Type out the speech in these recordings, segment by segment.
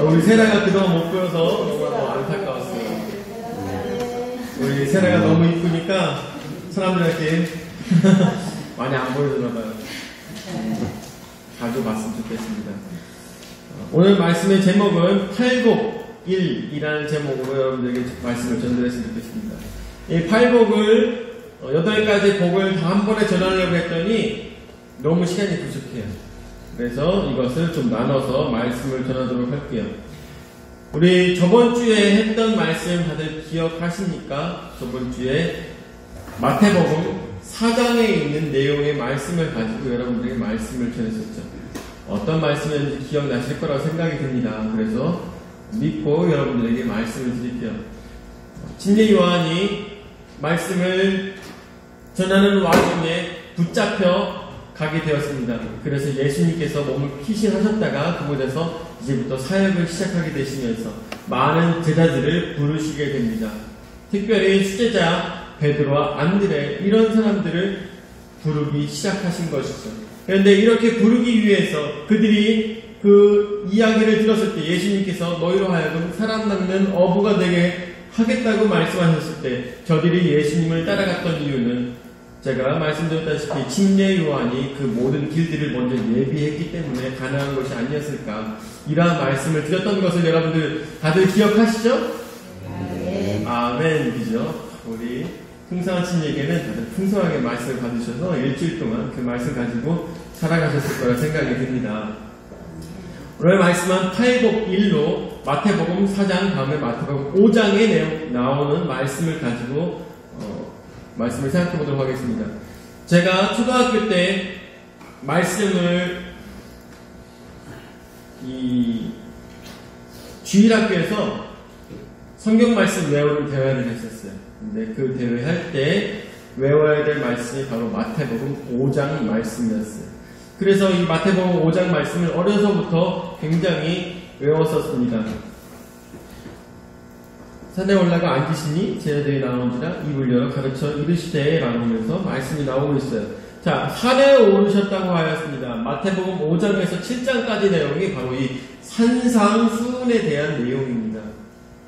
우리 세라가 그동안 못 보여서 너무 안타까웠어요. 우리 세라가 너무 이쁘니까 사람들한테 많이 안 보여주나봐요. 자주 봤으면 좋겠습니다. 오늘 말씀의 제목은 팔복1이라는 제목으로 여러분들에게 말씀을 전달했으면 좋겠습니다. 이 팔복을 8가지 복을 다 한 번에 전하려고 했더니 너무 시간이 부족해요. 그래서 이것을 좀 나눠서 말씀을 전하도록 할게요. 우리 저번 주에 했던 말씀 다들 기억하십니까? 저번 주에 마태복음 4장에 있는 내용의 말씀을 가지고 여러분들에게 말씀을 전했었죠. 어떤 말씀인지 기억나실 거라고 생각이 듭니다. 그래서 믿고 여러분들에게 말씀을 드릴게요. 진리 요한이 말씀을 전하는 와중에 붙잡혀 가게 되었습니다. 그래서 예수님께서 몸을 피신하셨다가 그곳에서 이제부터 사역을 시작하게 되시면서 많은 제자들을 부르시게 됩니다. 특별히 수제자 베드로와 안드레 이런 사람들을 부르기 시작하신 것이죠. 그런데 이렇게 부르기 위해서 그들이 그 이야기를 들었을 때 예수님께서 너희로 하여금 사람 낚는 어부가 되게 하겠다고 말씀하셨을 때 저들이 예수님을 따라갔던 이유는 제가 말씀드렸다시피 침례 요한이 그 모든 길들을 먼저 예비했기 때문에 가능한 것이 아니었을까 이러한 말씀을 드렸던 것을 여러분들 다들 기억하시죠? 네. 아멘. 그죠? 우리 풍성한 친구에게는 다들 풍성하게 말씀을 받으셔서 일주일 동안 그 말씀 가지고 살아가셨을 거라 생각이 듭니다. 오늘 말씀은 팔복1로 마태복음 4장 다음에 마태복음 5장에 나오는 말씀을 가지고 말씀을 생각해 보도록 하겠습니다. 제가 초등학교 때 말씀을 이 주일학교에서 성경 말씀 외우는 대회를 했었어요. 근데 그 대회 할 때 외워야 될 말씀이 바로 마태복음 5장 말씀이었어요. 그래서 이 마태복음 5장 말씀을 어려서부터 굉장히 외웠었습니다. 산에 올라가 앉으시니 제자들이 나오는지라 입을 열어 가르쳐 이르시되 라면서 말씀이 나오고 있어요. 자, 산에 오르셨다고 하였습니다. 마태복음 5장에서 7장까지 내용이 바로 이 산상수훈에 대한 내용입니다.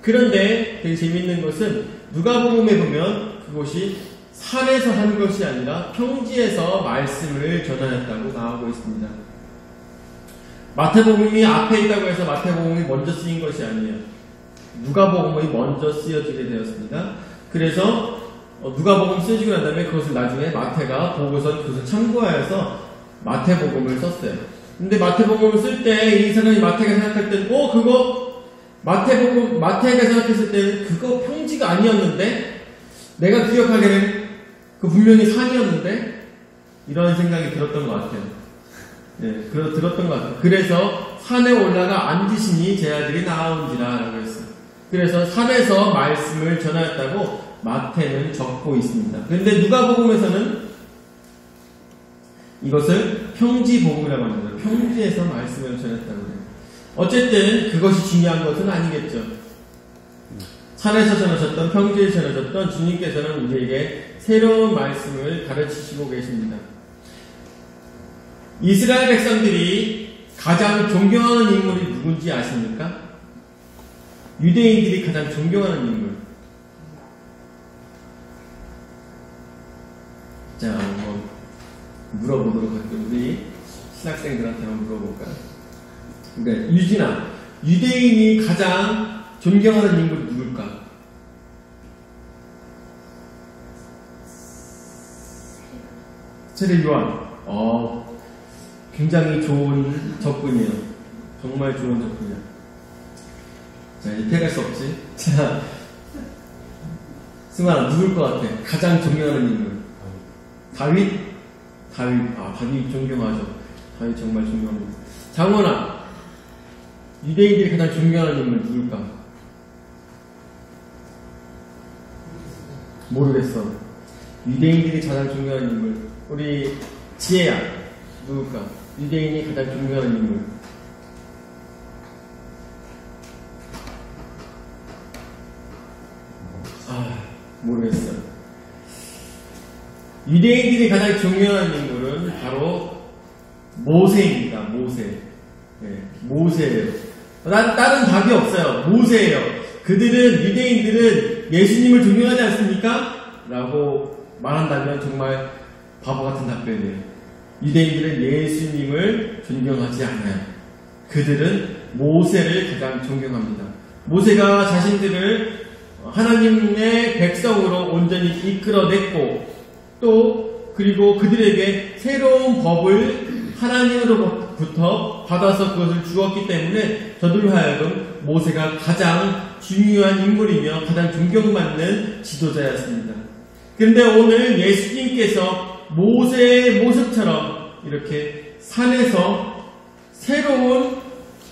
그런데 되게 재밌는 것은 누가복음에 보면 그것이 산에서 한 것이 아니라 평지에서 말씀을 전하였다고 나오고 있습니다. 마태복음이 앞에 있다고 해서 마태복음이 먼저 쓰인 것이 아니에요. 누가복음이 먼저 쓰여지게 되었습니다. 그래서 누가복음 쓰여지고 난 다음에 그것을 나중에 마태가 보고서 그것을 참고하여서 마태복음을 썼어요. 근데 마태복음을 쓸 때 이 사람이 마태가 생각할 때는 그거 마태가 생각했을 때는 그거 평지가 아니었는데 내가 기억하기에는 그 분명히 산이었는데 이런 생각이 들었던 것 같아요. 네, 들었던 것 같아요. 그래서 산에 올라가 앉으시니 제자들이 나온지라 라고 했어요. 그래서 산에서 말씀을 전하였다고 마태는 적고 있습니다. 그런데 누가복음에서는 이것을 평지복음이라고 합니다. 평지에서 말씀을 전했다고 해요. 어쨌든 그것이 중요한 것은 아니겠죠. 산에서 전하셨던 평지에서 전하셨던 주님께서는 우리에게 새로운 말씀을 가르치시고 계십니다. 이스라엘 백성들이 가장 존경하는 인물이 누군지 아십니까? 유대인들이 가장 존경하는 인물. 자, 한번 물어보도록 할게요. 우리 신학생들한테 한번 물어볼까요? 그러니까 유진아, 유대인이 가장 존경하는 인물이 누굴까? 세례 요한. 굉장히 좋은 접근이에요. 정말 좋은 접근이에요. 자, 이제 패갈 수 없지. 자, 승환아, 누굴 것 같아? 가장 존경하는 인물. 다윗? 다윗 존경하죠. 다윗 정말 존경합니다. 장원아, 유대인들이 가장 존경하는 인물 누굴까? 모르겠어. 유대인들이 가장 존경하는 인물. 우리 지혜야, 누굴까? 유대인이 가장 존경하는 인물. 모르겠어요. 유대인들이 가장 존경하는 인물은 바로 모세입니다. 모세. 네, 모세예요. 다른 답이 없어요. 모세예요. 유대인들은 예수님을 존경하지 않습니까? 라고 말한다면 정말 바보 같은 답변이에요. 유대인들은 예수님을 존경하지 않아요. 그들은 모세를 가장 존경합니다. 모세가 자신들을 하나님의 백성으로 온전히 이끌어냈고 그리고 그들에게 새로운 법을 하나님으로부터 받아서 그것을 주었기 때문에 저들로 하여금 모세가 가장 중요한 인물이며 가장 존경받는 지도자였습니다. 그런데 오늘 예수님께서 모세의 모습처럼 이렇게 산에서 새로운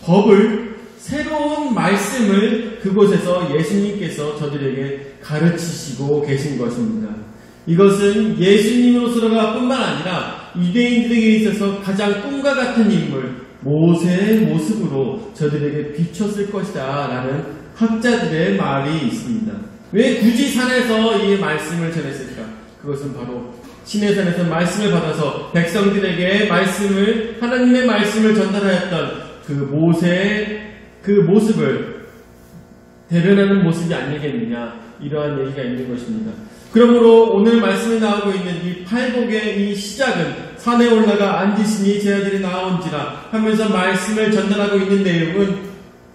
법을, 새로운 말씀을 그곳에서 예수님께서 저들에게 가르치시고 계신 것입니다. 이것은 예수님으로서가 뿐만 아니라 유대인들에게 있어서 가장 꿈과 같은 인물, 모세의 모습으로 저들에게 비췄을 것이다 라는 학자들의 말이 있습니다. 왜 굳이 산에서 이 말씀을 전했을까? 그것은 바로 시내산에서 말씀을 받아서 백성들에게 하나님의 말씀을 전달하였던 그 모세의 그 모습을 대변하는 모습이 아니겠느냐, 이러한 얘기가 있는 것입니다. 그러므로 오늘 말씀에 나오고 있는 이 팔복의 이 시작은 산에 올라가 앉으시니 제 아들이 나온지라 하면서 말씀을 전달하고 있는 내용은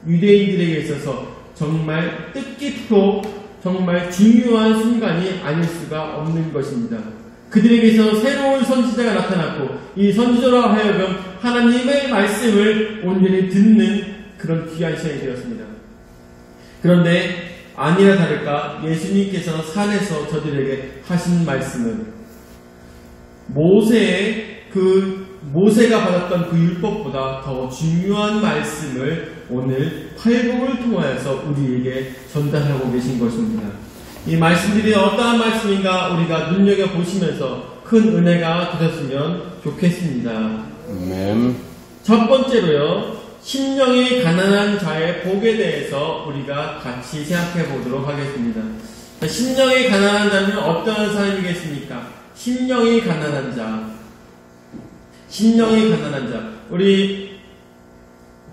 유대인들에게 있어서 정말 뜻깊고 정말 중요한 순간이 아닐 수가 없는 것입니다. 그들에게서 새로운 선지자가 나타났고 이 선지자로 하여금 하나님의 말씀을 온전히 듣는 그런 귀한 시간이 되었습니다. 그런데 아니나 다를까 예수님께서 산에서 저들에게 하신 말씀은 모세가 받았던 그 율법보다 더 중요한 말씀을 오늘 팔복을 통하여서 우리에게 전달하고 계신 것입니다. 이 말씀들이 어떠한 말씀인가 우리가 눈여겨보시면서 큰 은혜가 되셨으면 좋겠습니다. 아멘. 첫 번째로요, 심령이 가난한 자의 복에 대해서 우리가 같이 생각해 보도록 하겠습니다. 심령이 가난한 자는 어떠한 사람이겠습니까? 심령이 가난한 자. 우리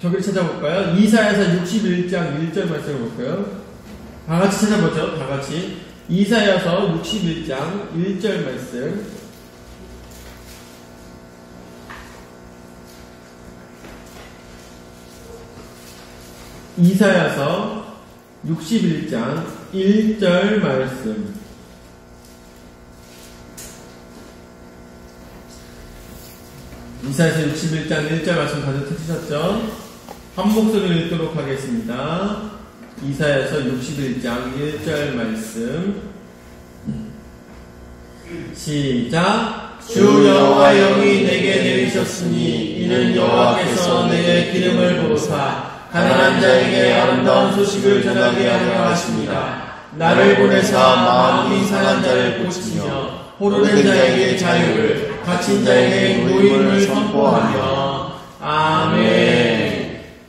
저기를 찾아볼까요? 이사야서 61장 1절 말씀을 볼까요? 다 같이 찾아보죠. 다 같이. 이사야서 61장 1절 말씀. 이사야서 61장 1절 말씀. 이사야서 61장 1절 말씀 다들 찾으셨죠? 한 목소리를 읽도록 하겠습니다. 이사야서 61장 1절 말씀. 시작. 주 여호와 영이 내게 내리셨으니 이는 여호와께서 내게 기름을 부으사 가난한 자에게 아름다운 소식을 전하게 하려 하십니다. 나를 보내사 마음이 상한 자를 고치며 포로된 자에게 자유를, 갇힌 자에게 노임을 선포하며. 아멘.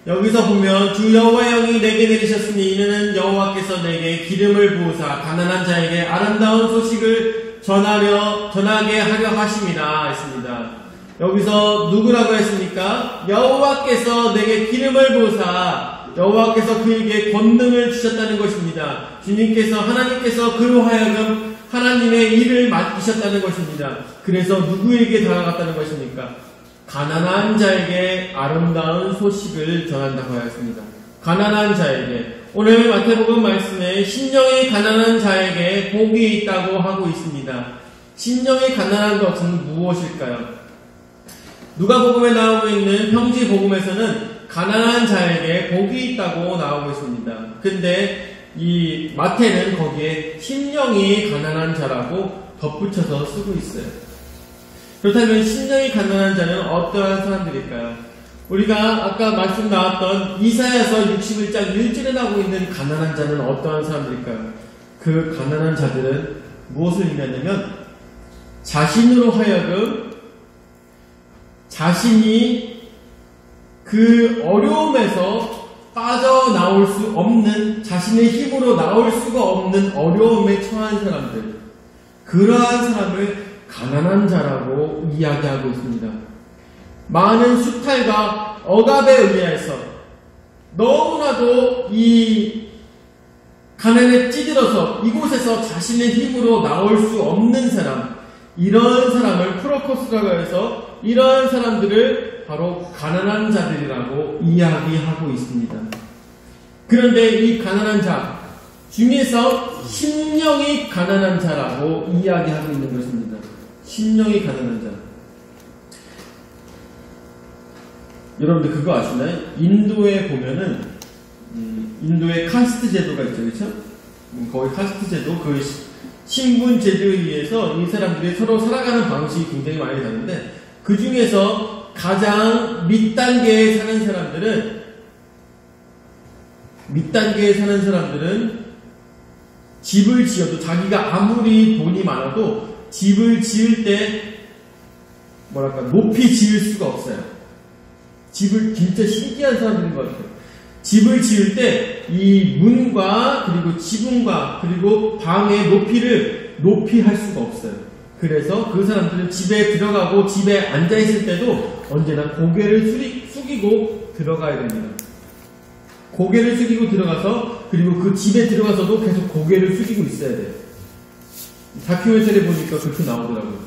여기서 보면 주 여호와 영이 내게 내리셨으니 이는 여호와께서 내게 기름을 부으사 가난한 자에게 아름다운 소식을 전하게 하려 하심이라 했습니다. 여기서 누구라고 했습니까? 여호와께서 내게 기름을 부으사 여호와께서 그에게 권능을 주셨다는 것입니다. 하나님께서 그로 하여금 하나님의 일을 맡기셨다는 것입니다. 그래서 누구에게 다가갔다는 것입니까? 가난한 자에게 아름다운 소식을 전한다고 하였습니다. 가난한 자에게. 오늘 마태복음 말씀에 심령이 가난한 자에게 복이 있다고 하고 있습니다. 심령이 가난한 것은 무엇일까요? 누가복음에 나오고 있는 평지복음에서는 가난한 자에게 복이 있다고 나오고 있습니다. 근데 이 마태는 거기에 심령이 가난한 자라고 덧붙여서 쓰고 있어요. 그렇다면 심령이 가난한 자는 어떠한 사람들일까요? 우리가 아까 말씀 나왔던 이사야서 61장 1절에 나오고 있는 가난한 자는 어떠한 사람들일까요? 그 가난한 자들은 무엇을 의미하냐면 자신으로 하여금 자신이 그 어려움에서 빠져나올 수 없는, 자신의 힘으로 나올 수가 없는 어려움에 처한 사람들, 그러한 사람을 가난한 자라고 이야기하고 있습니다. 많은 수탈과 억압에 의해서 너무나도 이 가난에 찌들어서 이곳에서 자신의 힘으로 나올 수 없는 사람, 이런 사람을 프로코스라고 해서 이런 사람들을 바로 가난한 자들이라고 이야기하고 있습니다. 그런데 이 가난한 자 중에서 심령이 가난한 자라고 이야기하고 있는 것입니다. 심령이 가난한 자. 여러분들 그거 아시나요? 인도에 보면은 인도의 카스트 제도가 있죠, 그렇죠? 거기 카스트 제도, 그 신분 제도에 의해서 이 사람들이 서로 살아가는 방식이 굉장히 많이 다른데 그 중에서 가장 밑단계에 사는 사람들은 집을 지어도 자기가 아무리 돈이 많아도 집을 지을 때 뭐랄까 높이 지을 수가 없어요. 집을 진짜 신기한 사람들인 것 같아요. 집을 지을 때 이 문과 그리고 지붕과 그리고 방의 높이를 높이 할 수가 없어요. 그래서 그 사람들은 집에 들어가고 집에 앉아 있을 때도 언제나 고개를 숙이고 들어가야 됩니다. 고개를 숙이고 들어가서 그리고 그 집에 들어가서도 계속 고개를 숙이고 있어야 돼요. 다큐멘터리 보니까 그렇게 나오더라고요.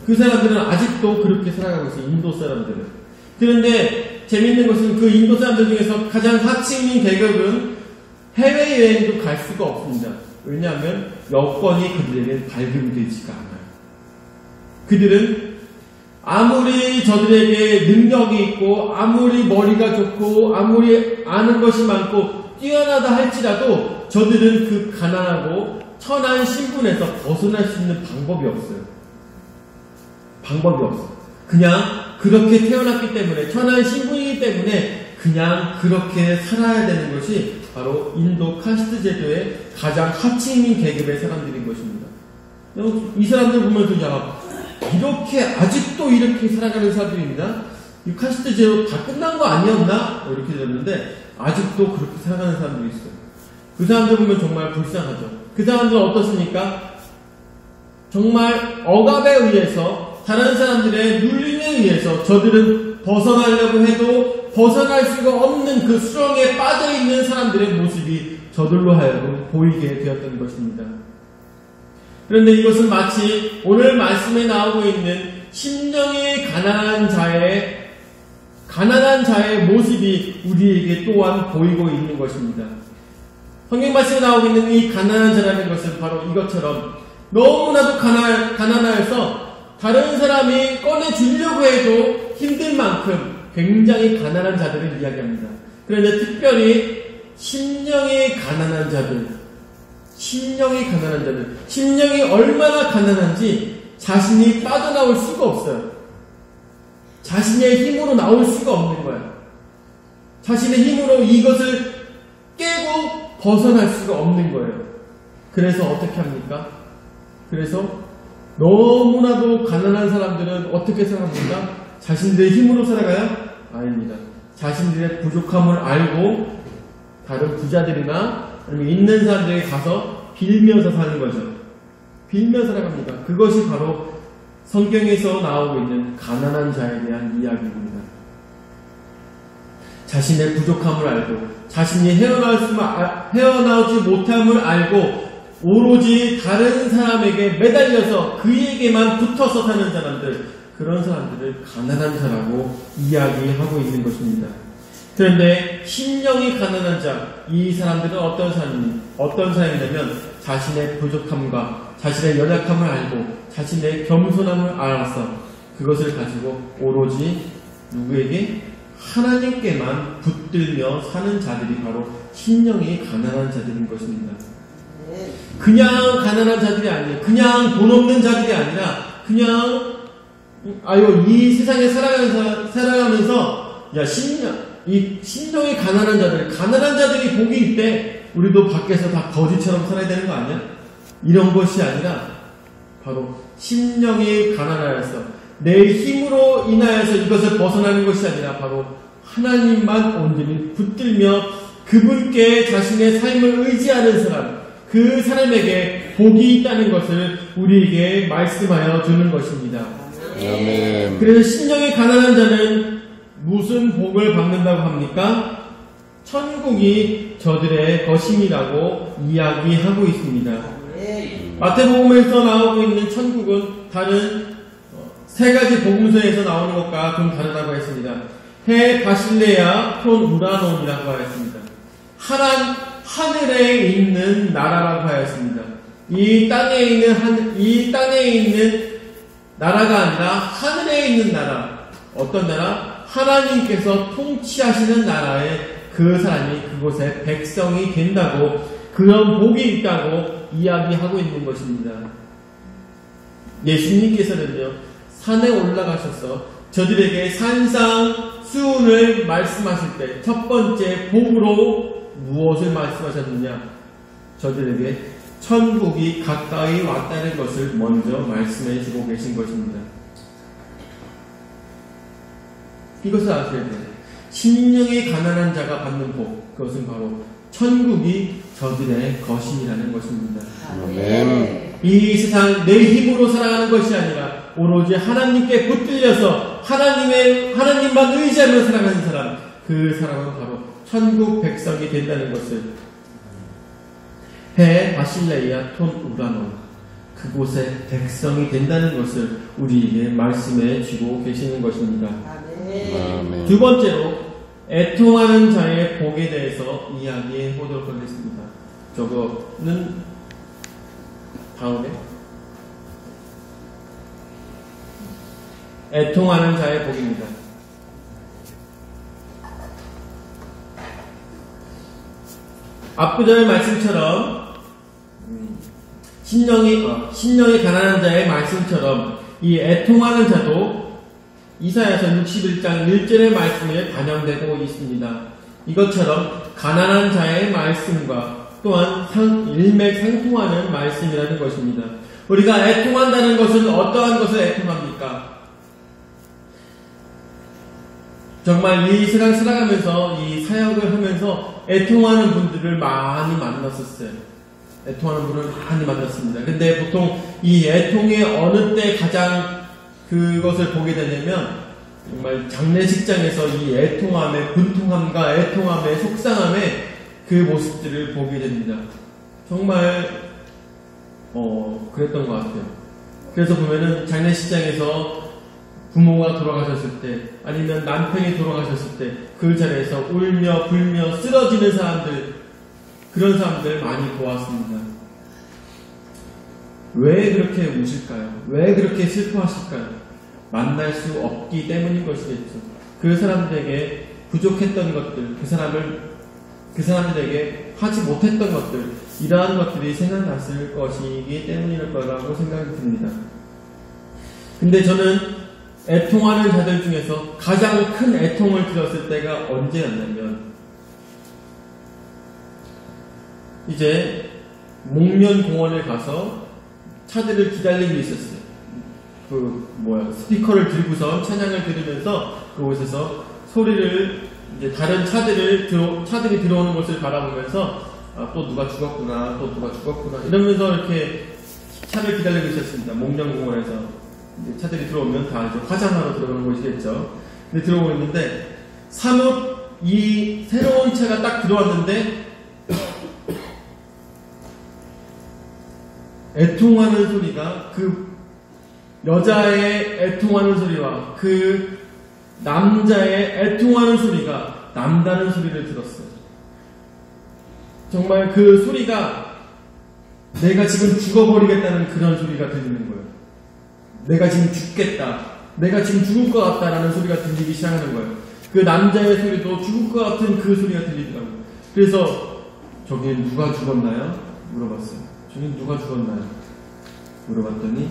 그 사람들은 아직도 그렇게 살아가고 있어요. 인도 사람들은. 그런데 재밌는 것은 그 인도 사람들 중에서 가장 하층민 계급은 해외여행도 갈 수가 없습니다. 왜냐하면 여권이 그들에게는 발급이 되지가 않아요. 그들은 아무리 저들에게 능력이 있고 아무리 머리가 좋고 아무리 아는 것이 많고 뛰어나다 할지라도 저들은 그 가난하고 천한 신분에서 벗어날 수 있는 방법이 없어요. 방법이 없어요. 그냥 그렇게 태어났기 때문에 천한 신분이기 때문에 그냥 그렇게 살아야 되는 것이 바로 인도 카스트 제도의 가장 하층민 계급의 사람들인 것입니다. 이 사람들 보면서 야 이렇게 아직도 이렇게 살아가는 사람들입니다. 이 카스트 제도 다 끝난 거 아니었나? 이렇게 들었는데 아직도 그렇게 살아가는 사람들이 있어요. 그 사람들 보면 정말 불쌍하죠. 그 사람들은 어떻습니까? 정말 억압에 의해서 다른 사람들의 눌림에 의해서 저들은 벗어나려고 해도 벗어날 수가 없는 그 수렁에 빠져있는 사람들의 모습이 저들로 하여금 보이게 되었던 것입니다. 그런데 이것은 마치 오늘 말씀에 나오고 있는 심령이 가난한 자의 모습이 우리에게 또한 보이고 있는 것입니다. 성경 말씀에 나오고 있는 이 가난한 자라는 것은 바로 이것처럼 너무나도 가난하여서 다른 사람이 꺼내주려고 해도 힘들 만큼 굉장히 가난한 자들을 이야기합니다. 그런데 특별히 심령이 가난한 자들, 심령이 얼마나 가난한지 자신이 빠져나올 수가 없어요. 자신의 힘으로 나올 수가 없는 거예요. 자신의 힘으로 이것을 깨고 벗어날 수가 없는 거예요. 그래서 어떻게 합니까? 그래서 너무나도 가난한 사람들은 어떻게 살아갑니까? 자신들의 힘으로 살아가요? 아닙니다. 자신들의 부족함을 알고 다른 부자들이나 아니면 있는 사람들에게 가서 빌면서 사는 거죠. 빌며 살아갑니다. 그것이 바로 성경에서 나오고 있는 가난한 자에 대한 이야기입니다. 자신의 부족함을 알고 자신이 헤어나오지 못함을 알고 오로지 다른 사람에게 매달려서 그에게만 붙어서 사는 사람들, 그런 사람들을 가난한 자라고 이야기하고 있는 것입니다. 그런데 심령이 가난한 자, 이 사람들은 어떤 사람이냐면 자신의 부족함과 자신의 연약함을 알고 자신의 겸손함을 알아서 그것을 가지고 오로지 누구에게? 하나님께만 붙들며 사는 자들이 바로 심령이 가난한 자들인 것입니다. 그냥 가난한 자들이 아니에요. 그냥 돈 없는 자들이 아니라 그냥 이 세상에 살아가면서 이 심령이 가난한 자들이 복이 있대. 우리도 밖에서 다 거지처럼 살아야 되는 거 아니야? 이런 것이 아니라 바로 심령이 가난하여서 내 힘으로 인하여서 이것을 벗어나는 것이 아니라 바로 하나님만 온전히 붙들며 그분께 자신의 삶을 의지하는 사람, 그 사람에게 복이 있다는 것을 우리에게 말씀하여 주는 것입니다. 아멘. 그래서 심령이 가난한 자는 무슨 복을 받는다고 합니까? 천국이 저들의 것임이라고 이야기하고 있습니다. 마태복음에서 나오고 있는 천국은 다른 세 가지 복음서에서 나오는 것과 좀 다르다고 했습니다. 해 바실레아 톤 우라논이라고 하였습니다. 하늘에 있는 나라라고 하였습니다. 이 땅에 있는 나라가 아니라 하늘에 있는 나라. 어떤 나라? 하나님께서 통치하시는 나라에 그 사람이 그곳에 백성이 된다고, 그런 복이 있다고 이야기하고 있는 것입니다. 예수님께서는요, 산에 올라가셔서 저들에게 산상수훈을 말씀하실 때 첫 번째 복으로 무엇을 말씀하셨느냐? 저들에게 천국이 가까이 왔다는 것을 먼저 말씀해 주고 계신 것입니다. 이것을 아셔야 돼요. 심령이 가난한 자가 받는 복, 그것은 바로 천국이 저들의 것임이라는 것입니다. 아멘. 이 세상 내 힘으로 살아가는 것이 아니라 오로지 하나님께 붙들려서 하나님만 의지하며 살아가는 사람, 그 사람은 바로 천국 백성이 된다는 것을, 해 바실레아 톤 우라논, 그곳에 백성이 된다는 것을 우리에게 말씀해 주고 계시는 것입니다. 아멘. 두 번째로 애통하는 자의 복에 대해서 이야기해 보도록 하겠습니다. 저거는 다음에 애통하는 자의 복입니다. 앞구절의 말씀처럼 신령이 가난한 자의 말씀처럼 이 애통하는 자도 이사야서 61장 1절의 말씀에 반영되고 있습니다. 이것처럼 가난한 자의 말씀과 또한 일맥상통하는 말씀이라는 것입니다. 우리가 애통한다는 것은 어떠한 것을 애통합니까? 정말 이 세상 살아가면서 이 사역을 하면서 애통하는 분들을 많이 만났었어요. 애통하는 분을 많이 만났습니다. 근데 보통 이 애통의 어느 때 가장 그것을 보게 되냐면 정말 장례식장에서 이 애통함의 분통함과 애통함의 속상함의 그 모습들을 보게 됩니다. 정말 그랬던 것 같아요. 그래서 보면은 장례식장에서 부모가 돌아가셨을 때, 아니면 남편이 돌아가셨을 때 그 자리에서 울며 불며 쓰러지는 사람들, 그런 사람들 많이 보았습니다. 왜 그렇게 우실까요? 왜 그렇게 슬퍼하실까요? 만날 수 없기 때문인 것이겠죠. 그 사람들에게 부족했던 것들, 그 사람들에게 하지 못했던 것들, 이러한 것들이 생각났을 것이기 때문일 거라고 생각이 듭니다. 근데 저는 애통하는 자들 중에서 가장 큰 애통을 들었을 때가 언제였냐면, 이제 목련공원에 가서 차들을 기다리고 있었어요. 스피커를 들고서 찬양을 들으면서 그곳에서 소리를, 이제 다른 차들이 들어오는 것을 바라보면서 또 누가 죽었구나, 또 누가 죽었구나 이러면서 이렇게 차를 기다리고 있었습니다. 목련공원에서 이제 차들이 들어오면 다 이제 화장하러 들어오는 것이겠죠. 근데 들어오고 있는데 사뭇 이 새로운 차가 딱 들어왔는데 애통하는 소리가, 그 여자의 애통하는 소리와 그 남자의 애통하는 소리가 남다른 소리를 들었어요. 정말 그 소리가 내가 지금 죽어버리겠다는 그런 소리가 들리는 거예요. 내가 지금 죽겠다, 내가 지금 죽을 것 같다라는 소리가 들리기 시작하는 거예요. 그 남자의 소리도 죽을 것 같은 그 소리가 들리더라고요. 그래서 저기 누가 죽었나요? 물어봤어요. 저기 누가 죽었나요? 물어봤더니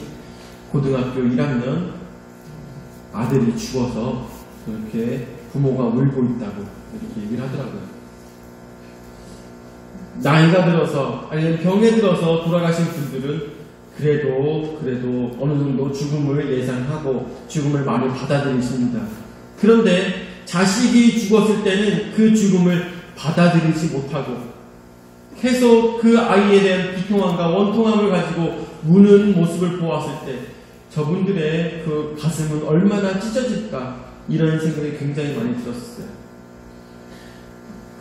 고등학교 1학년 아들이 죽어서 그렇게 부모가 울고 있다고 이렇게 얘기를 하더라고요. 나이가 들어서 아니면 병에 들어서 돌아가신 분들은 그래도 어느 정도 죽음을 예상하고 죽음을 많이 받아들이십니다. 그런데 자식이 죽었을 때는 그 죽음을 받아들이지 못하고 계속 그 아이에 대한 비통함과 원통함을 가지고 우는 모습을 보았을 때 저분들의 그 가슴은 얼마나 찢어질까, 이런 생각이 굉장히 많이 들었어요.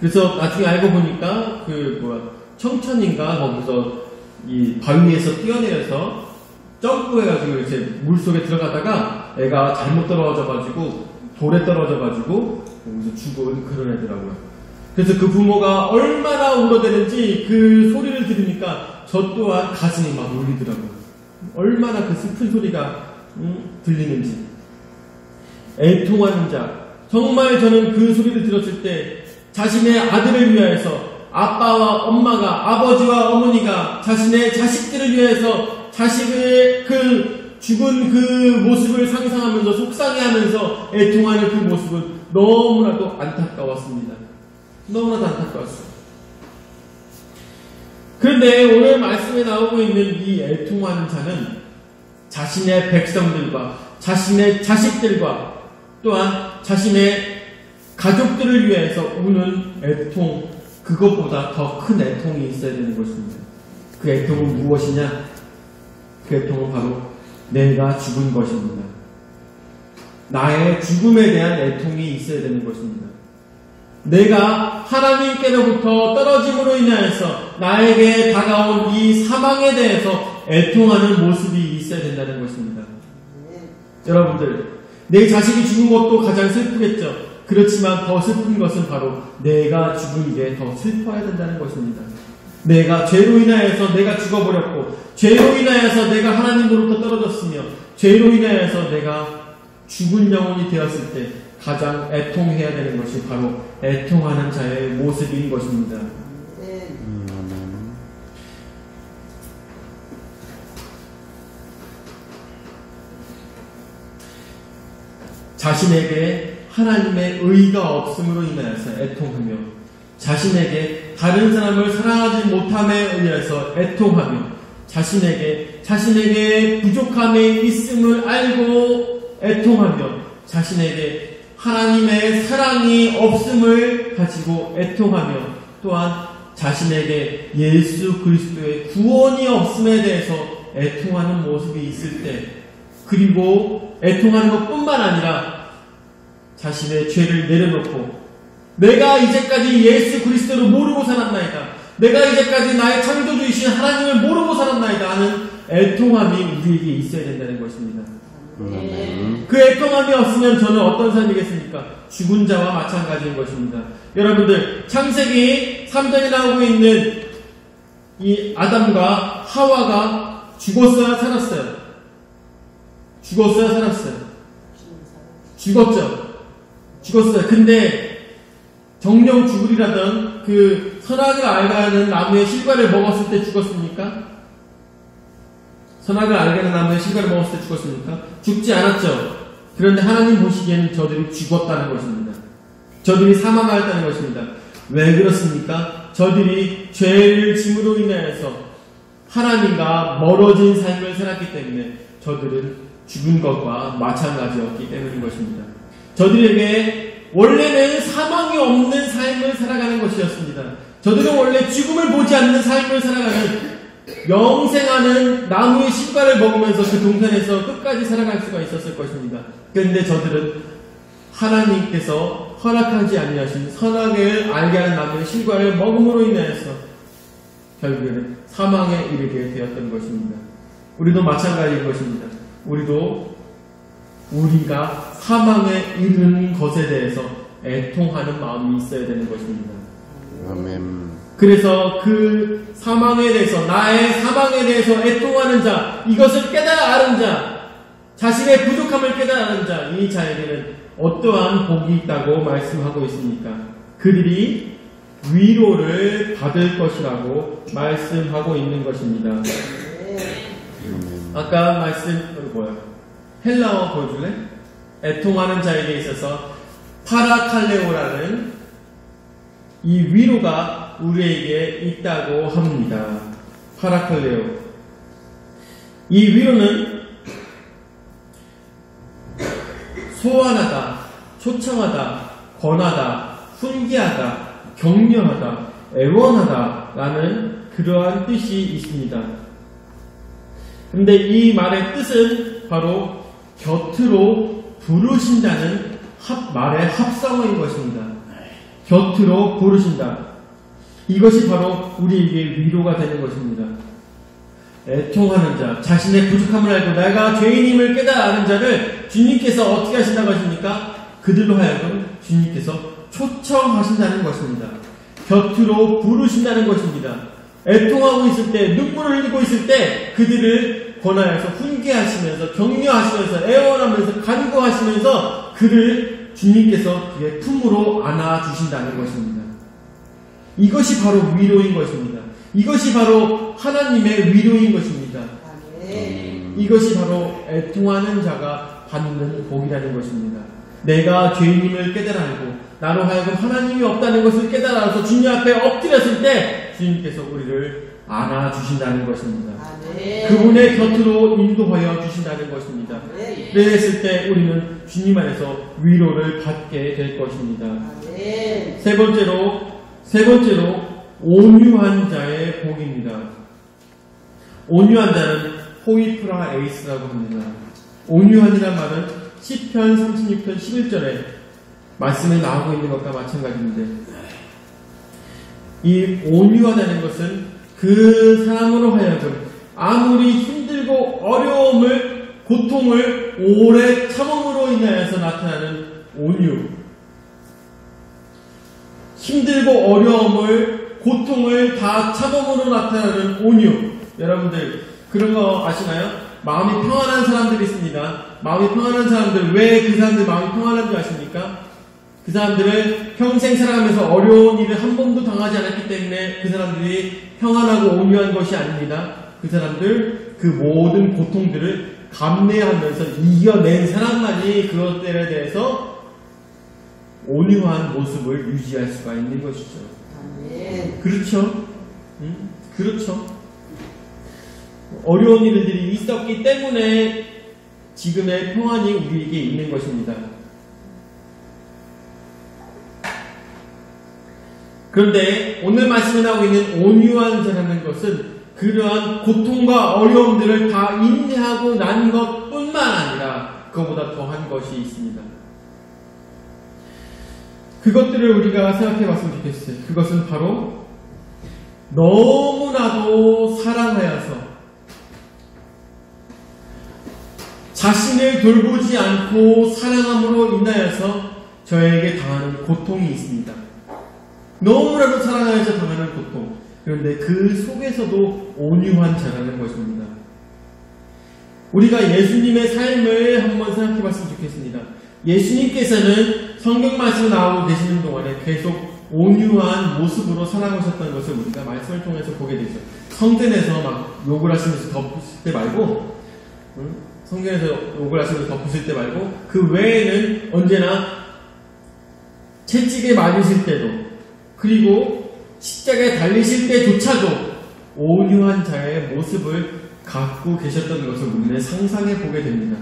그래서 나중에 알고 보니까 청천인가 거기서 이 바위에서 뛰어내려서 점프해가지고 이제 물속에 들어가다가 애가 잘못 떨어져가지고 돌에 떨어져가지고 거기서 죽은 그런 애더라고요. 그래서 그 부모가 얼마나 울어대는지 그 소리를 들으니까 저 또한 가슴이 막 울리더라고요. 얼마나 그 슬픈 소리가 들리는지. 애통하는 자. 정말 저는 그 소리를 들었을 때 자신의 아들을 위하여서 아빠와 엄마가, 아버지와 어머니가 자신의 자식들을 위해서 자식의 그 죽은 그 모습을 상상하면서 속상해하면서 애통하는 그 모습은 너무나도 안타까웠습니다. 너무나도 안타까웠어요. 그런데 오늘 말씀에 나오고 있는 이 애통하는 자는 자신의 백성들과 자신의 자식들과 또한 자신의 가족들을 위해서 우는 애통, 그것보다 더 큰 애통이 있어야 되는 것입니다. 그 애통은 무엇이냐? 그 애통은 바로 내가 죽은 것입니다. 나의 죽음에 대한 애통이 있어야 되는 것입니다. 내가 하나님께로부터 떨어짐으로 인하여서 나에게 다가온 이 사망에 대해서 애통하는 모습이 있어야 된다는 것입니다. 여러분들, 내 자식이 죽은 것도 가장 슬프겠죠. 그렇지만 더 슬픈 것은 바로 내가 죽은 게 더 슬퍼야 된다는 것입니다. 내가 죄로 인하여서 내가 죽어버렸고, 죄로 인하여서 내가 하나님으로부터 떨어졌으며, 죄로 인하여서 내가 죽은 영혼이 되었을 때 가장 애통해야 되는 것이 바로 애통하는 자의 모습인 것입니다. 자신에게 하나님의 의가 없음으로 인하여서 애통하며, 자신에게 다른 사람을 사랑하지 못함에 의해서 애통하며, 자신에게 부족함이 있음을 알고 애통하며, 자신에게 하나님의 사랑이 없음을 가지고 애통하며, 또한 자신에게 예수 그리스도의 구원이 없음에 대해서 애통하는 모습이 있을 때, 그리고 애통하는 것뿐만 아니라 자신의 죄를 내려놓고 내가 이제까지 예수 그리스도를 모르고 살았나이다, 내가 이제까지 나의 창조주이신 하나님을 모르고 살았나이다 하는 애통함이 우리에게 있어야 된다는 것입니다. 그 애통함이 없으면 저는 어떤 삶이겠습니까? 죽은 자와 마찬가지인 것입니다. 여러분들, 창세기 3장에 나오고 있는 이 아담과 하와가 죽었어야 살았어요? 죽었어야 살았어요? 죽었어요. 근데 정령 죽으리라던 그 선악을 알게 하는 나무의 실과를 먹었을 때 죽었습니까? 선악을 알게 하는 나무의 실과를 먹었을 때 죽었습니까? 죽지 않았죠. 그런데 하나님 보시기에는 저들이 죽었다는 것입니다. 저들이 사망하였다는 것입니다. 왜 그렇습니까? 저들이 죄를 짐으로 인하여서 하나님과 멀어진 삶을 살았기 때문에 저들은 죽은 것과 마찬가지였기 때문인 것입니다. 저들에게 원래는 사망이 없는 삶을 살아가는 것이었습니다. 저들은 원래 죽음을 보지 않는 삶을 살아가는, 영생하는 나무의 실과를 먹으면서 그 동산에서 끝까지 살아갈 수가 있었을 것입니다. 그런데 저들은 하나님께서 허락하지 아니하신 선악을 알게 하는 나무의 실과를 먹음으로 인하여서 결국에는 사망에 이르게 되었던 것입니다. 우리도 마찬가지인 것입니다. 우리가 사망에 이르는 것에 대해서 애통하는 마음이 있어야 되는 것입니다. 아멘. 그래서 그 사망에 대해서, 나의 사망에 대해서 애통하는 자, 이것을 깨달아 아는 자, 자신의 부족함을 깨달아 아는 자, 이 자에게는 어떠한 복이 있다고 말씀하고 있습니까? 그들이 위로를 받을 것이라고 말씀하고 있는 것입니다. 아까 헬라어 보여줄래? 애통하는 자에게 있어서 파라칼레오라는 이 위로가 우리에게 있다고 합니다. 파라칼레오. 이 위로는 소원하다, 초청하다, 권하다, 훈계하다, 격려하다, 애원하다 라는 그러한 뜻이 있습니다. 그런데 이 말의 뜻은 바로 곁으로 부르신다는 말의 합성어인 것입니다. 곁으로 부르신다. 이것이 바로 우리에게 위로가 되는 것입니다. 애통하는 자, 자신의 부족함을 알고 내가 죄인임을 깨달아 아는 자를 주님께서 어떻게 하신다고 하십니까? 그들로 하여금 주님께서 초청하신다는 것입니다. 곁으로 부르신다는 것입니다. 애통하고 있을 때, 눈물을 흘리고 있을 때 그들을 권하여서 훈계하시면서 격려하시면서 애원하면서 간구하시면서 그를 주님께서 그의 품으로 안아주신다는 것입니다. 이것이 바로 위로인 것입니다. 이것이 바로 하나님의 위로인 것입니다. 이것이 바로 애통하는 자가 받는 복이라는 것입니다. 내가 죄인임을 깨달아 알고 나로 하여금 하나님이 없다는 것을 깨달아서 주님 앞에 엎드렸을 때 주님께서 우리를 안아주신다는 것입니다. 그분의 곁으로 인도하여 주신다는 것입니다. 그랬을 때 우리는 주님 안에서 위로를 받게 될 것입니다. 세 번째로 온유한 자의 복입니다. 온유한 자는 포이프라 에이스라고 합니다. 온유한이란 말은 시편 36편 11절에 말씀에 나오고 있는 것과 마찬가지인데, 이 온유하다는 것은 그 사람으로 하여금 아무리 힘들고 어려움을, 고통을 오래 참음으로 인하여서 나타나는 온유, 힘들고 어려움을, 고통을 다 참음으로 나타나는 온유. 여러분들 그런 거 아시나요? 마음이 평안한 사람들이 있습니다. 마음이 평안한 사람들, 왜 그 사람들 마음이 평안한 줄 아십니까? 그 사람들은 평생 살아가면서 어려운 일을 한 번도 당하지 않았기 때문에 그 사람들이 평안하고 온유한 것이 아닙니다. 그 사람들 그 모든 고통들을 감내하면서 이겨낸 사람만이 그것들에 대해서 온유한 모습을 유지할 수가 있는 것이죠. 그렇죠? 그렇죠. 어려운 일들이 있었기 때문에 지금의 평안이 우리에게 있는 것입니다. 그런데 오늘 말씀에 나오고 있는 온유한 자라는 것은 그러한 고통과 어려움들을 다 인내하고 난 것뿐만 아니라 그것보다 더한 것이 있습니다. 그것들을 우리가 생각해 봤으면 좋겠어요. 그것은 바로 너무나도 사랑하여서 자신을 돌보지 않고 사랑함으로 인하여서 저에게 당하는 고통이 있습니다. 너무나도 사랑하여서 당하는 고통. 그런데 그 속에서도 온유한 자라는 것입니다. 우리가 예수님의 삶을 한번 생각해 봤으면 좋겠습니다. 예수님께서는 성경 말씀 나오고 계시는 동안에 계속 온유한 모습으로 살아오셨던 것을 우리가 말씀을 통해서 보게 되죠. 성전에서 막 욕을 하시면서 덮으실 때 말고, 성전에서 욕을 하시면서 덮으실 때 말고, 그 외에는 언제나 채찍에 맞으실 때도, 그리고 십자가에 달리실 때조차도 온유한 자의 모습을 갖고 계셨던 것을 우리는 상상해 보게 됩니다.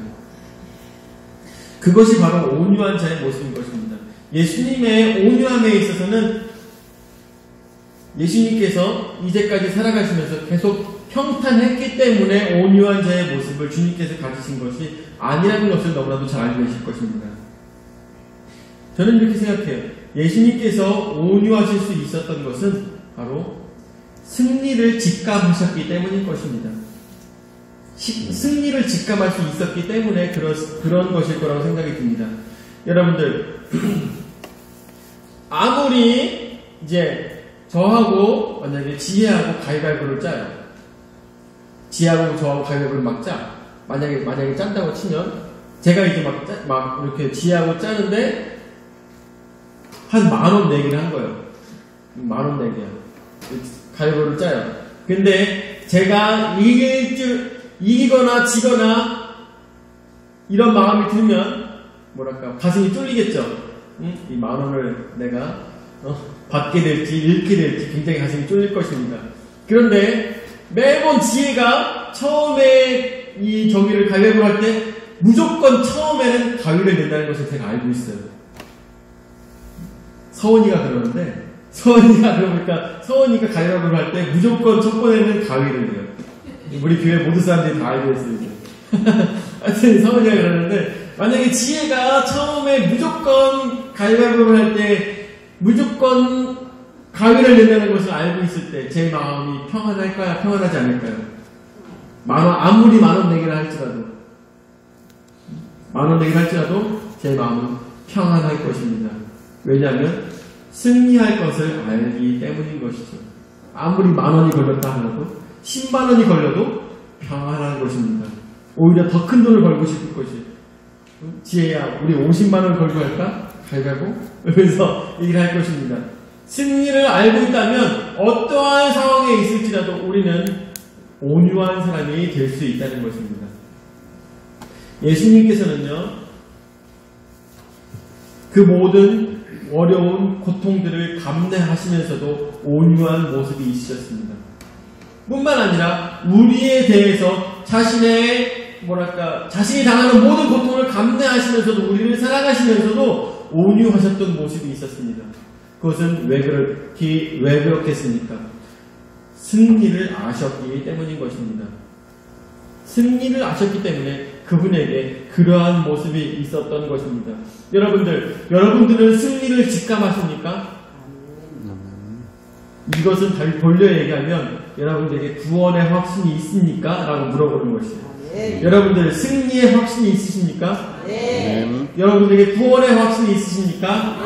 그것이 바로 온유한 자의 모습인 것입니다. 예수님의 온유함에 있어서는 예수님께서 이제까지 살아가시면서 계속 평탄했기 때문에 온유한 자의 모습을 주님께서 가지신 것이 아니라는 것을 너무나도 잘 알고 계실 것입니다. 저는 이렇게 생각해요. 예수님께서 온유하실 수 있었던 것은 바로 승리를 직감하셨기 때문인 것입니다. 승리를 직감할 수 있었기 때문에 그런 것일 거라고 생각이 듭니다. 여러분들, 아무리 이제 저하고 만약에 지혜하고 가위바위보를 짜요. 지혜하고 저하고 가위바위보를 막 짜. 만약에 짠다고 치면 제가 이제 막 이렇게 지혜하고 짜는데 한 10,000원 내기를 한 거예요. 10,000원 내기야. 가위바위보를 짜요. 근데 제가 이기거나 지거나 이런 마음이 들면 뭐랄까 가슴이 쫄리겠죠. 이 10,000원을 내가 받게 될지 잃게 될지 굉장히 가슴이 쫄릴 것입니다. 그런데 매번 지혜가 처음에 이 저기를 가위바위보 할 때 무조건 처음에는 가위를 낸다는 것을 제가 알고 있어요. 서원이가 그러는데 서원이가 가위바위보를 할 때 무조건 첫 번에는 가위를 내요. 우리 교회 모든 사람들이 다 알고 있어요. 하여튼 서원이가 그러는데 만약에 지혜가 처음에 무조건 가위바위보를 할 때 무조건 가위를 낸다는 것을 알고 있을 때 제 마음이 평안할까요? 평안하지 않을까요? 아무리 10,000원 내기를 할지라도, 10,000원 내기를 할지라도 제 마음은 평안할 것입니다. 왜냐하면 승리할 것을 알기 때문인 것이죠. 아무리 10,000원이 걸렸다 하더라도 100,000원이 걸려도 평안한 것입니다. 오히려 더 큰 돈을 걸고 싶을 것이. 지혜야, 우리 500,000원 걸고 할까? 가위바위보? 그래서 얘기를 할 것입니다. 승리를 알고 있다면 어떠한 상황에 있을지라도 우리는 온유한 사람이 될 수 있다는 것입니다. 예수님께서는요, 그 모든 어려운 고통들을 감내하시면서도 온유한 모습이 있으셨습니다. 뿐만 아니라 우리에 대해서 자신이 당하는 모든 고통을 감내하시면서도 우리를 사랑하시면서도 온유하셨던 모습이 있었습니다. 그것은 왜 그렇겠습니까? 승리를 아셨기 때문인 것입니다. 승리를 아셨기 때문에 그분에게 그러한 모습이 있었던 것입니다. 여러분들은 승리를 직감하십니까? 이것은 돌려 얘기하면 여러분들에게 구원의 확신이 있습니까? 라고 물어보는 것이에요. 여러분들 승리의 확신이 있으십니까? 여러분들에게 구원의 확신이 있으십니까?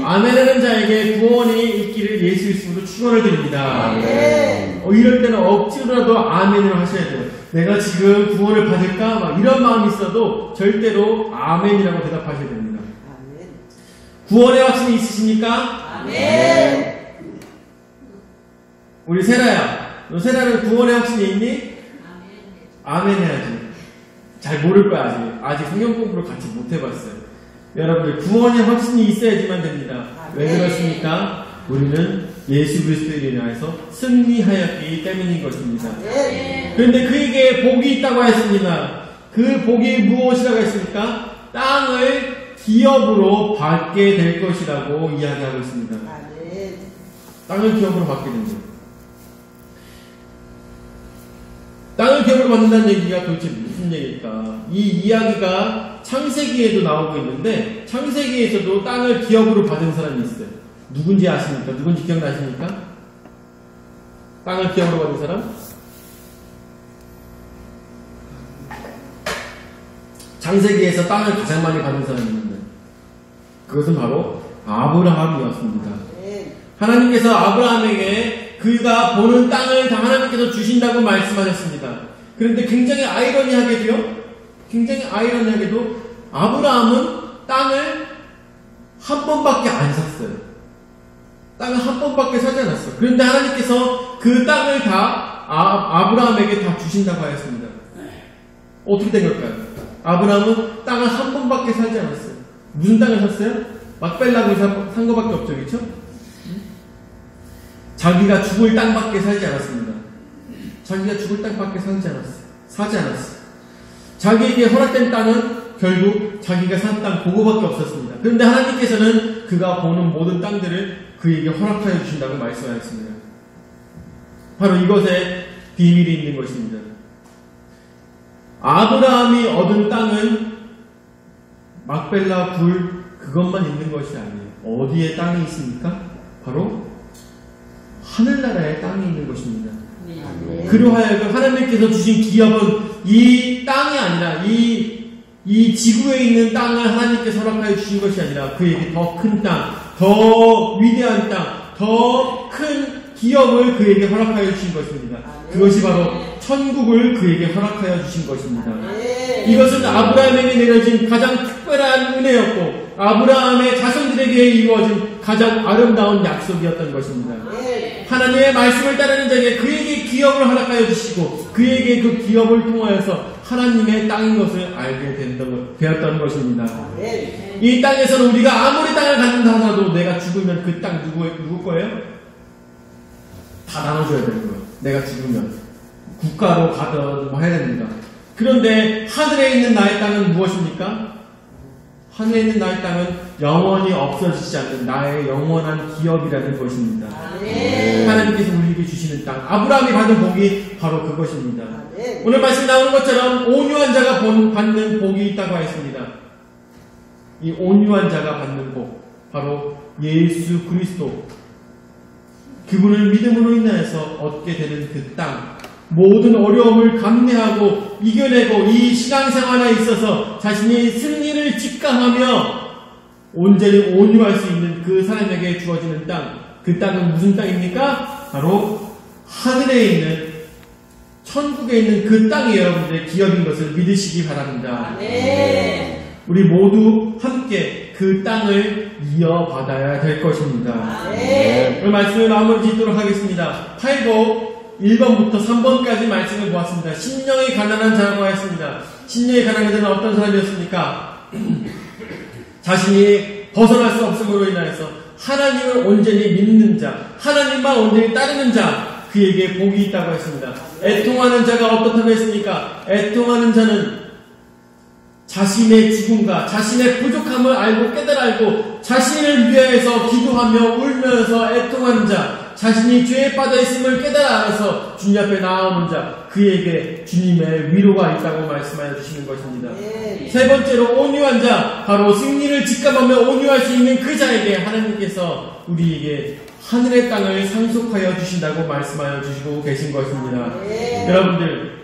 아멘하는 자에게 구원이 있기를 예수 이름으로 축원을 드립니다. 이럴 때는 억지로라도 아멘을 하셔야 돼요. 내가 지금 구원을 받을까? 막 이런 마음이 있어도 절대로 아멘이라고 대답하셔야 됩니다. 구원의 확신이 있으십니까? 아멘. 우리 세라야, 너 세라는 구원의 확신이 있니? 아멘 해야지. 잘 모를 거야, 아직 성경 공부를 같이 못 해봤어요. 여러분들, 구원의 확신이 있어야지만 됩니다. 왜 그렇습니까? 우리는 예수 그리스도에 인하여서 승리하였기 때문인 것입니다. 그런데 그에게 복이 있다고 했습니다. 그 복이 무엇이라고 했습니까? 땅을 기업으로 받게 될 것이라고 이야기하고 있습니다. 땅을 기업으로 받게 됩니다. 땅을 기업으로 받는다는 얘기가 도대체 무슨 얘기일까? 이 이야기가 창세기에도 나오고 있는데 창세기에서도 땅을 기업으로 받은 사람이 있어요. 누군지 아십니까? 누군지 기억나십니까? 땅을 기업으로 받은 사람? 창세기에서 땅을 가장 많이 받은 사람이 있는데 그것은 바로 아브라함이었습니다. 하나님께서 아브라함에게 그가 보는 땅을 다 하나님께서 주신다고 말씀하셨습니다. 그런데 굉장히 아이러니하게도 아브라함은 땅을 한 번밖에 안 샀어요. 땅을 한 번밖에 사지 않았어요. 그런데 하나님께서 그 땅을 다 아브라함에게 다 주신다고 하였습니다. 어떻게 된 걸까요? 아브라함은 땅을 한 번밖에 사지 않았어요. 무슨 땅을 샀어요? 막벨락을 산 것밖에 없죠, 그렇죠? 자기가 죽을 땅밖에 살지 않았습니다. 자기가 죽을 땅밖에 사지 않았어요. 자기에게 허락된 땅은 결국 자기가 산 땅 그거밖에 없었습니다. 그런데 하나님께서는 그가 보는 모든 땅들을 그에게 허락하여 주신다고 말씀하셨습니다. 바로 이것에 비밀이 있는 것입니다. 아브라함이 얻은 땅은 막벨라 굴 그것만 있는 것이 아니에요. 어디에 땅이 있습니까? 바로 하늘나라에 땅이 있는 것입니다. 그러하여금 하나님께서 주신 기업은 이 땅이 아니라 이 지구에 있는 땅을 하나님께서 허락하여 주신 것이 아니라 그에게 더 큰 땅, 더 위대한 땅, 더 큰 기업을 그에게 허락하여 주신 것입니다. 그것이 바로 천국을 그에게 허락하여 주신 것입니다. 이것은 아브라함에게 내려진 가장 특별한 은혜였고 아브라함의 자손들에게 이루어진 가장 아름다운 약속이었던 것입니다. 하나님의 말씀을 따르는 자에게 그에게 기업을 허락하여 주시고 그에게 그 기업을 통하여서 하나님의 땅인 것을 알게 되었던 것입니다. 이 땅에서는 우리가 아무리 땅을 갖는다 하더라도 내가 죽으면 그 땅 누구 거예요? 다 나눠줘야 되는 거예요. 내가 죽으면 국가로 가든 뭐 해야 됩니다. 그런데 하늘에 있는 나의 땅은 무엇입니까? 하늘에 있는 나의 땅은 영원히 없어지지 않는 나의 영원한 기업이라는 것입니다. 하나님께서 우리에게 주시는 땅, 아브라함이 받은 복이 바로 그것입니다. 오늘 말씀 나오는 것처럼 온유한 자가 받는 복이 있다고 하였습니다. 이 온유한 자가 받는 복, 바로 예수 그리스도, 그분을 믿음으로 인하여서 얻게 되는 그 땅, 모든 어려움을 감내하고 이겨내고 이 신앙생활에 있어서 자신이 승리를 직감하며 온전히 온유할 수 있는 그 사람에게 주어지는 땅, 그 땅은 무슨 땅입니까? 바로 하늘에 있는, 천국에 있는 그 땅이 여러분들의 기업인 것을 믿으시기 바랍니다. 우리 모두 함께 그 땅을 이어받아야 될 것입니다. 오늘 말씀을 마무리 짓도록 하겠습니다. 8복 1번부터 3번까지 말씀을 보았습니다. 심령이 가난한 자라고 하였습니다. 심령이 가난한 자는 어떤 사람이었습니까? 자신이 벗어날 수 없음으로 인하여서 하나님을 온전히 믿는 자, 하나님만 온전히 따르는 자, 그에게 복이 있다고 했습니다. 애통하는 자가 어떻다고 했습니까? 애통하는 자는 자신의 죽음과 자신의 부족함을 알고 깨달아 알고 자신을 위하여서 기도하며 울면서 애통하는 자, 자신이 죄에 빠져 있음을 깨달아 알아서 주님 앞에 나아오는 자, 그에게 주님의 위로가 있다고 말씀하여 주시는 것입니다. 세 번째로 온유한 자, 바로 승리를 직감하며 온유할 수 있는 그 자에게 하나님께서 우리에게 하늘의 땅을 상속하여 주신다고 말씀하여 주시고 계신 것입니다. 여러분들,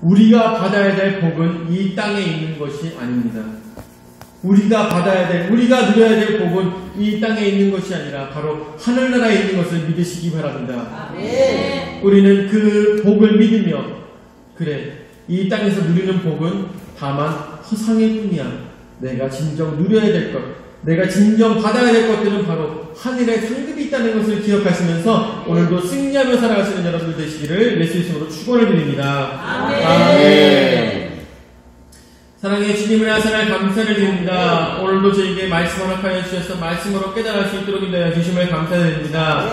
우리가 받아야 될 복은 이 땅에 있는 것이 아닙니다. 우리가 받아야 될, 우리가 누려야 될 복은 이 땅에 있는 것이 아니라 바로 하늘나라에 있는 것을 믿으시기 바랍니다. 우리는 그 복을 믿으며, 그래, 이 땅에서 누리는 복은 다만 허상일 뿐이야. 내가 진정 누려야 될 것, 내가 진정 받아야 될 것들은 바로 하늘에 상급이 있다는 것을 기억하시면서 오늘도 승리하며 살아가시는 여러분들 되시기를 예수 이름으로 축원을 드립니다. 아멘. 사랑의 주님을 하사날 감사를 드립니다. 오늘도 저에게 말씀 허락하여 주셔서 말씀으로 깨달을 수 있도록 인도하여 주심을 감사드립니다.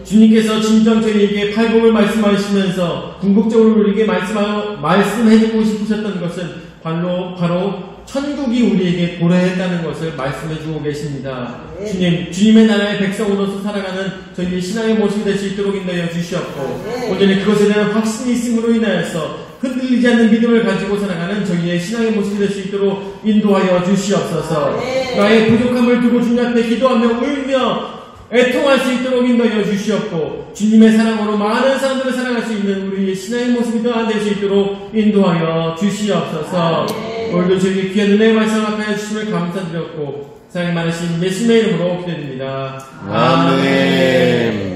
주님께서 진정 저희에게 팔복을 말씀하시면서 궁극적으로 우리에게 말씀해주고 싶으셨던 것은 바로 천국이 우리에게 도래했다는 것을 말씀해주고 계십니다. 주님의 나라의 백성으로서 살아가는 저희의 신앙의 모습이 될 수 있도록 인도하여 주시옵고, 온전히 그것에 대한 확신이 있음으로 인하여서 흔들리지 않는 믿음을 가지고 살아가는 저희의 신앙의 모습이 될 수 있도록 인도하여 주시옵소서. 나의 부족함을 두고 주님 앞에 기도하며 울며 애통할 수 있도록 인도하여 주시옵고, 주님의 사랑으로 많은 사람들을 사랑할 수 있는 우리의 신앙의 모습이 될 수 있도록 인도하여 주시옵소서. 오늘도 저에게 귀한 은혜의 말씀 허락하여 주심을 감사드렸고, 사랑이 많으신 예수님의 이름으로 기도드립니다. 아멘.